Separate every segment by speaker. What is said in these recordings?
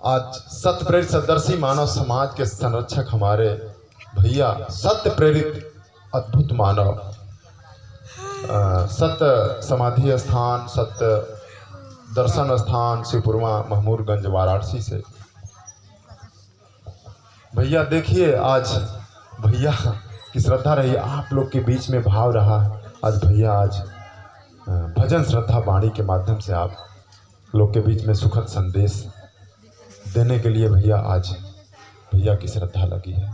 Speaker 1: आज सत्य प्रेरित सदर्शी मानव समाज के संरक्षक हमारे भैया, सत्य प्रेरित अद्भुत मानव, सत्य समाधि स्थान, सत्य दर्शन स्थान शिवपुरमा महमूदगंज वाराणसी से। भैया देखिए, आज भैया की श्रद्धा रही, आप लोग के बीच में भाव रहा। आज भैया आज भजन श्रद्धा वाणी के माध्यम से आप लोग के बीच में सुखद संदेश देने के लिए भैया आज भैया की श्रद्धा लगी है।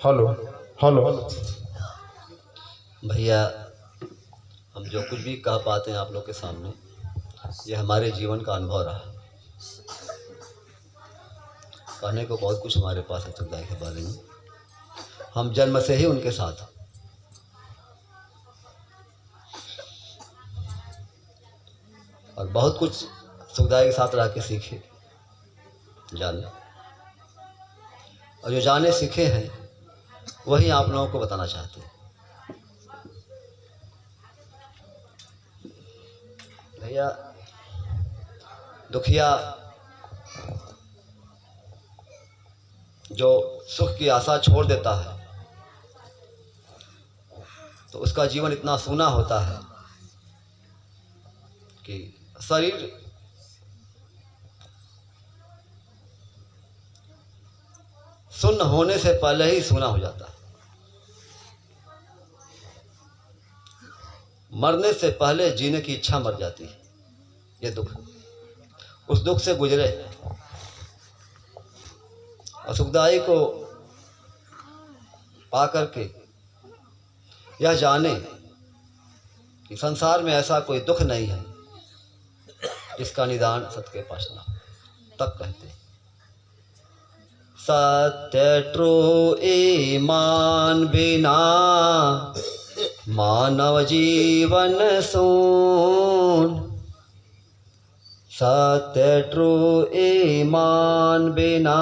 Speaker 1: हेलो हेलो
Speaker 2: भैया, हम जो कुछ भी कह पाते हैं आप लोग के सामने, ये हमारे जीवन का अनुभव रहा। कहने को बहुत कुछ हमारे पास है सुखदाई के बारे में। हम जन्म से ही उनके साथ हैं और बहुत कुछ सुखदाई के साथ रह के सीखे, जाने, और जो जाने सीखे हैं वही आप लोगों को बताना चाहते हैं। भैया, दुखिया जो सुख की आशा छोड़ देता है तो उसका जीवन इतना सूना होता है कि शरीर सुन्न होने से पहले ही सूना हो जाता है। मरने से पहले जीने की इच्छा मर जाती है। ये दुख, उस दुख से गुजरे और सुखदाई को पा करके यह जाने कि संसार में ऐसा कोई दुख नहीं है जिसका निदान सत्य के पास ना हो। तब कहते हैं सत्य ट्रू ईमान बिना मानव जीवन सून। सत्य ट्रू ईमान बिना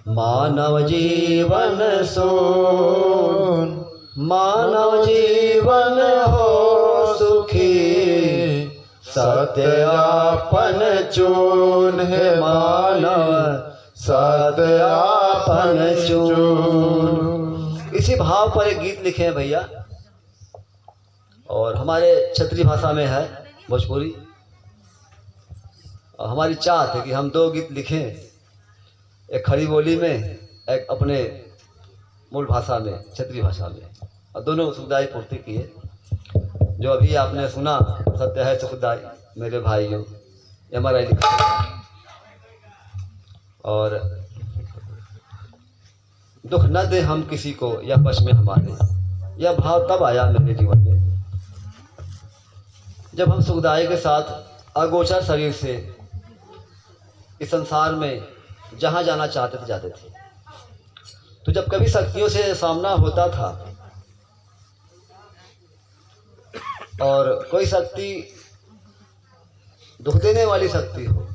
Speaker 2: मानव जीवन सून। मानव जीवन हो सुखी सत्य आपन चून है। मानव सत्य आपन चून। इसी भाव पर एक गीत लिखे हैं भैया, और हमारे क्षेत्रीय भाषा में है, भोजपुरी। और हमारी चाहत है कि हम दो गीत लिखें, एक खड़ी बोली में, एक अपने मूल भाषा में, क्षेत्रीय भाषा में, और दोनों सुखदाई पूर्ति किए। जो अभी आपने सुना, सत्य है सुखदाई मेरे भाइयों, ये हमारा लिखा है। और दुख न दे हम किसी को या वश में हमारे, यह भाव तब आया मेरे जीवन में जब हम सुखदाई के साथ अगोचर शरीर से इस संसार में जहाँ जाना चाहते थे जाते थे। तो जब कभी शक्तियों से सामना होता था और कोई शक्ति दुख देने वाली शक्ति हो,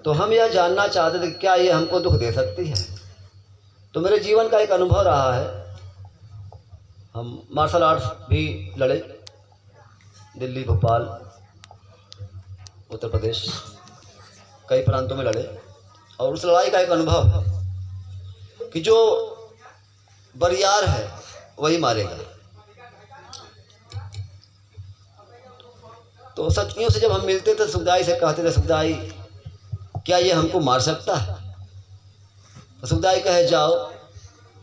Speaker 2: तो हम यह जानना चाहते थे क्या ये हमको दुख दे सकती है। तो मेरे जीवन का एक अनुभव रहा है। हम मार्शल आर्ट्स भी लड़े, दिल्ली, भोपाल, उत्तर प्रदेश, कई प्रांतों में लड़े। और उस लड़ाई का एक अनुभव है कि जो बरियार है वही मारेगा। तो शक्तियों से जब हम मिलते थे, सुखदाई से कहते थे सुखदाई क्या ये हमको मार सकता है। तो सुखदाई कहे जाओ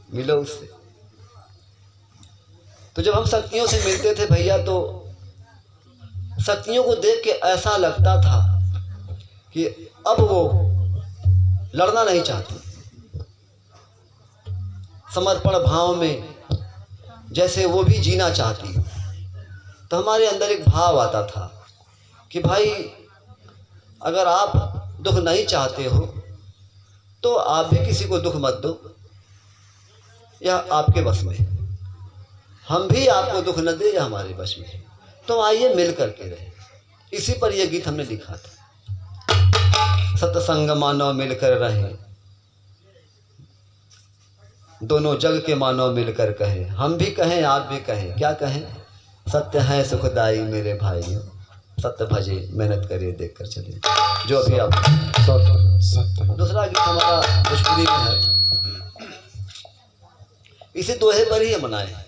Speaker 2: मिलो उससे। तो जब हम शक्तियों से मिलते थे भैया, तो शक्तियों को देख के ऐसा लगता था कि अब वो लड़ना नहीं चाहती। समर्पण भाव में जैसे वो भी जीना चाहती। तो हमारे अंदर एक भाव आता था कि भाई अगर आप दुख नहीं चाहते हो तो आप भी किसी को दुख मत दो, यह आपके बस में है। हम भी आपको दुख न दे, यह हमारे बस में है। तो आइए मिल करके रहे। इसी पर यह गीत हमने लिखा था। सत्संग मानव मिलकर रहे, दोनों जग के मानव मिलकर कहें। हम भी कहें, आप भी कहें। क्या कहें सत्य है सुखदाई मेरे भाइयों, सत्य भजे मेहनत करे देख कर चले। जो अभी आप
Speaker 1: सत्य सत्य।
Speaker 2: दूसरा गीत हमारा भोजपुरी में है, इसी दोहे पर ही बनाए हैं।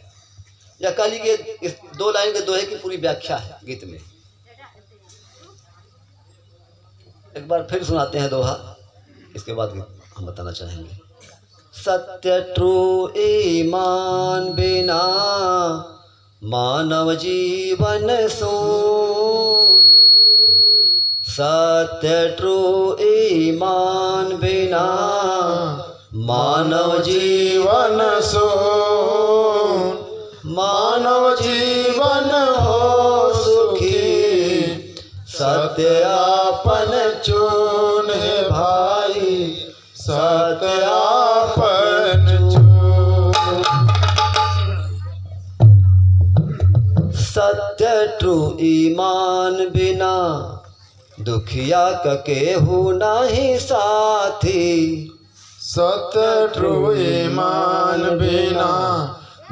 Speaker 2: या काली के इस 2 लाइन के दोहे की पूरी व्याख्या है गीत में। एक बार फिर सुनाते हैं दोहा, इसके बाद गीत हम बताना चाहेंगे। सत्य ट्रू ईमान बिना मानव जीवन सून, सत्य ट्रू ईमान बिना मानव
Speaker 1: जीवन सोन, मानव जीवन हो सुखी, सत्य आपन चून है भाई, सत्य आपन चून।
Speaker 2: सत्य ट्रू ईमान बिना दुखिया का केहू नाही साथी,
Speaker 1: सत्य ट्रू ईमान बिना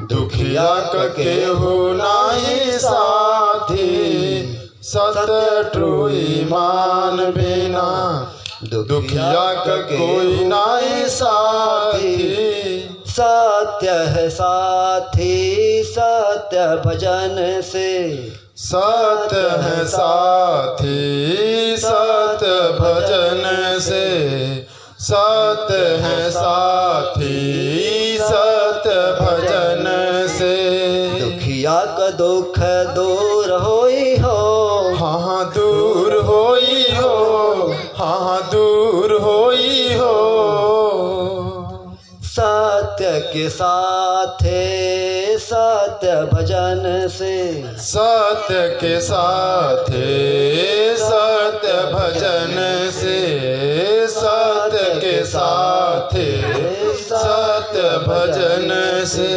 Speaker 1: दुखिया का केहू नाही साथी, सत्य ट्रू ईमान बिना दुखिया का कोई नहीं साथी।
Speaker 2: सत्य है साथी सत्य भजन से,
Speaker 1: सत्य है साथी सत्य भजन से, सत्य है साथी सत्य भजन से।
Speaker 2: दुखिया का दुख दूर होई हो,
Speaker 1: हाँ दूर होई हो, हाँ दूर होई हो।
Speaker 2: सत्य के साथ सत्य भजन से,
Speaker 1: सत्य के साथ सत्य भजन से, सत्य के साथ सत्य भजन से।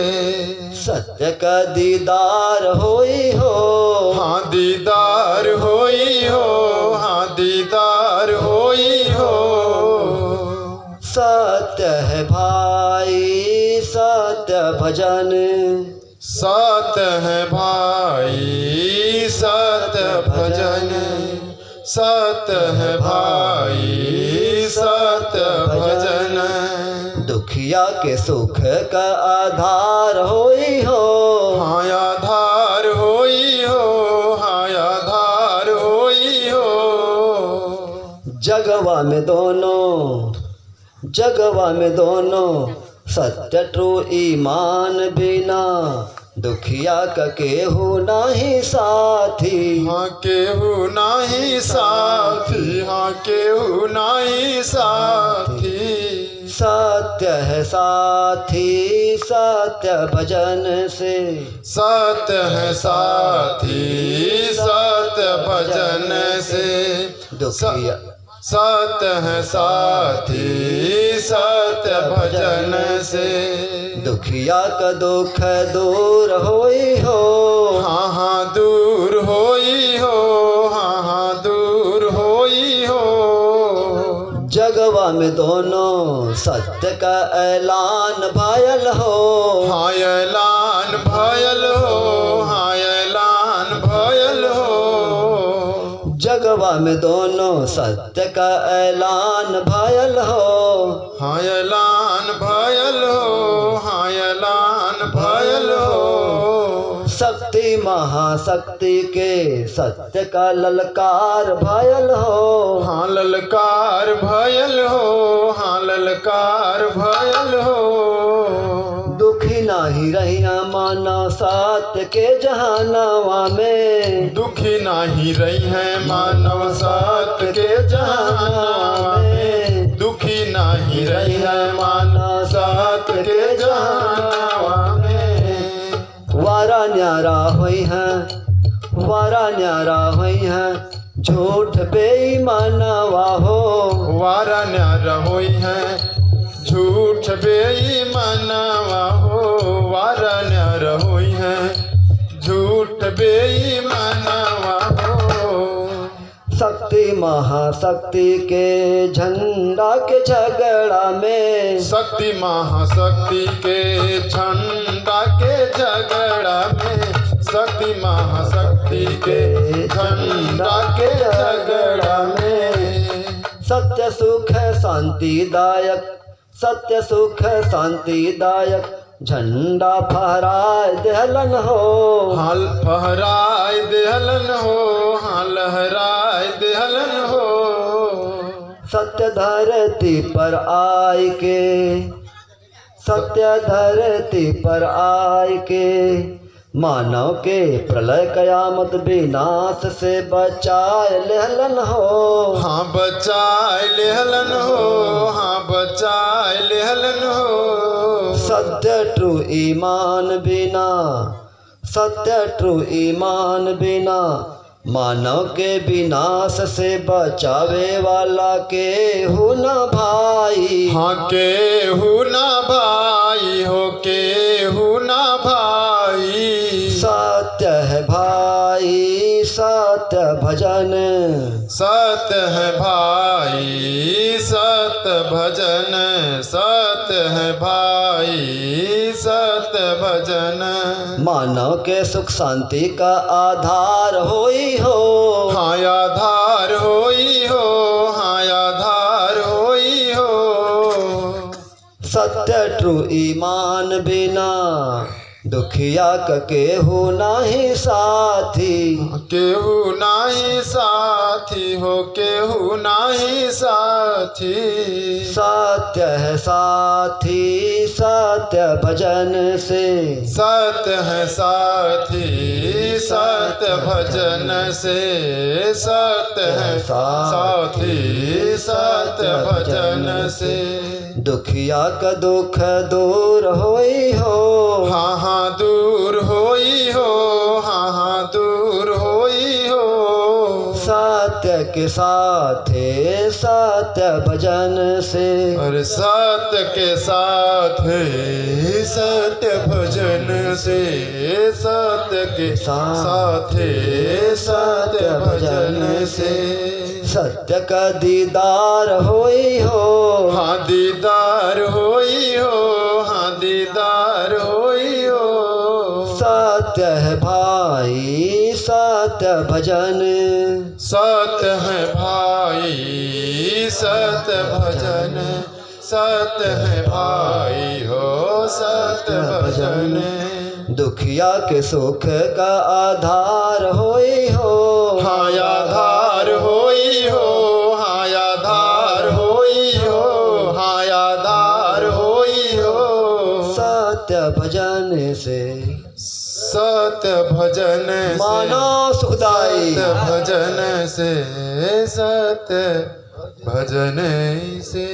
Speaker 2: सत्य का दीदार होई हो,
Speaker 1: हाँ दीदार होई हो, हाँ दीदार होई हो।
Speaker 2: सत्य है भाई सत्य भजन,
Speaker 1: सत्य है भाई सत्य भजन, सत्य है भाई सत्य भजन।
Speaker 2: दुखिया के सुख का आधार होई हो,
Speaker 1: हाँ आधार होई हो, हाँ आधार होई हो।
Speaker 2: जगवा में दोनों, जगवा में दोनों सत्य ट्रू ईमान बिना दुखिया का केहू नाही साथी।
Speaker 1: हाँ केहू नाही साथी, हाँ केहू नाही साथी।
Speaker 2: सत्य है साथी सत्य भजन से,
Speaker 1: सत्य है साथी सत्य भजन से।
Speaker 2: दुखिया
Speaker 1: सत्य है साथी सत्य भजन से।
Speaker 2: दुखिया का दुख दूर होई हो,
Speaker 1: हाँ हाँ दूर होई हो, हाँ हाँ दूर होई हो।
Speaker 2: जगवा में दोनों सत्य का ऐलान भायल हो,
Speaker 1: हाँ ऐलान भयल हो, हाँ ऐलान भयल हो।
Speaker 2: जगवा में दोनों सत्य का ऐलान भायल हो,
Speaker 1: हाँ ऐलान भयल हो, हाँ ऐलान भयल हो।
Speaker 2: शक्ति महाशक्ति के सत्य का ललकार भायल हो,
Speaker 1: हाँ ललकार भयल हो, हाँ ललकार भयल हो।
Speaker 2: दुखी नाही रहिया मानव सत्य के जहानावा में,
Speaker 1: दुखी नाही रही है मानव सत्य के जहानावा में। दुखी नाही रही है मानव सत्य के जहानावा में।
Speaker 2: वारा न्यारा हुई है, वारा न्यारा हुई है झूठ बेईमानवा हो,
Speaker 1: वारा न्यारा होई है झूठ बेईमानवा हो। वारा न्यारा होई है झूठ बेईमानवा हो।
Speaker 2: शक्ति महाशक्ति के झंडा के झगड़ा में,
Speaker 1: शक्ति महाशक्ति के झंडा के झगड़ा में, शक्ति महाशक्ति के झंडा के झगड़ा में।
Speaker 2: सत्य सुख शांतिदायक, सत्य सुख शांतिदायक झंडा फहराए देहलन हो।
Speaker 1: हाल फहराए देहलन हो, हाँ लहराए देहलन हो।
Speaker 2: सत्य धरती पर आए के, सत्य धरती पर आए के मानव के प्रलय कयामत विनाश से बचाए लेहलन हो।
Speaker 1: हाँ बचाए लेहलन हो, हाँ बचाए लेहलन हो।
Speaker 2: सत्य ट्रू ईमान बिना, सत्य ट्रू ईमान बिना मानव के विनाश से बचावे वाला के हो न भाई।
Speaker 1: हाँ के हो न भाई हो, के हो न भाई।
Speaker 2: सत्य है भाई सत्य भजन,
Speaker 1: सत्य है भाई सत्य भजन, सत्य है भाई सत्य भजन।
Speaker 2: मानव के सुख शांति का आधार होई हो।
Speaker 1: हाँ आधार होई हो, हाँ आधार होई हो।
Speaker 2: सत्य ट्रू ईमान बिना दुखिया का केहू नाही साथी।
Speaker 1: केहू नाही साथी हो, केहू नाही साथी।
Speaker 2: सत्य है साथी सत्य भजन से,
Speaker 1: सत्य है साथी सत्य भजन से। सत्य है साथी सत्य भजन से।
Speaker 2: दुखिया का दुख दूर होई हो।
Speaker 1: हाँ हाँ दूर होई हो, हाँ हाँ दूर होई हो।
Speaker 2: सत्य के साथे सत्य भजन से,
Speaker 1: और सत्य के साथ सत्य भजन से। सत्य के साथ सत्य भजन से।
Speaker 2: सत्य का दीदार होई हो।
Speaker 1: हाँ दीदार होई हो, हाँ दीदार होई हो।
Speaker 2: सत्य है भाई सत्य भजन,
Speaker 1: सत्य है भाई सत्य भजन। सत्य है भाई हो सत्य भजन।
Speaker 2: दुखिया के सुख का आधार होई हो।
Speaker 1: हाँ आधार होई हो, हाँ आधार होई हो, हाँ आधार होई हो।
Speaker 2: सत्य भजन से,
Speaker 1: सत्य भजन से।
Speaker 2: मानव सुखदाई।
Speaker 1: सत्य भजन से, सत्य भजन से।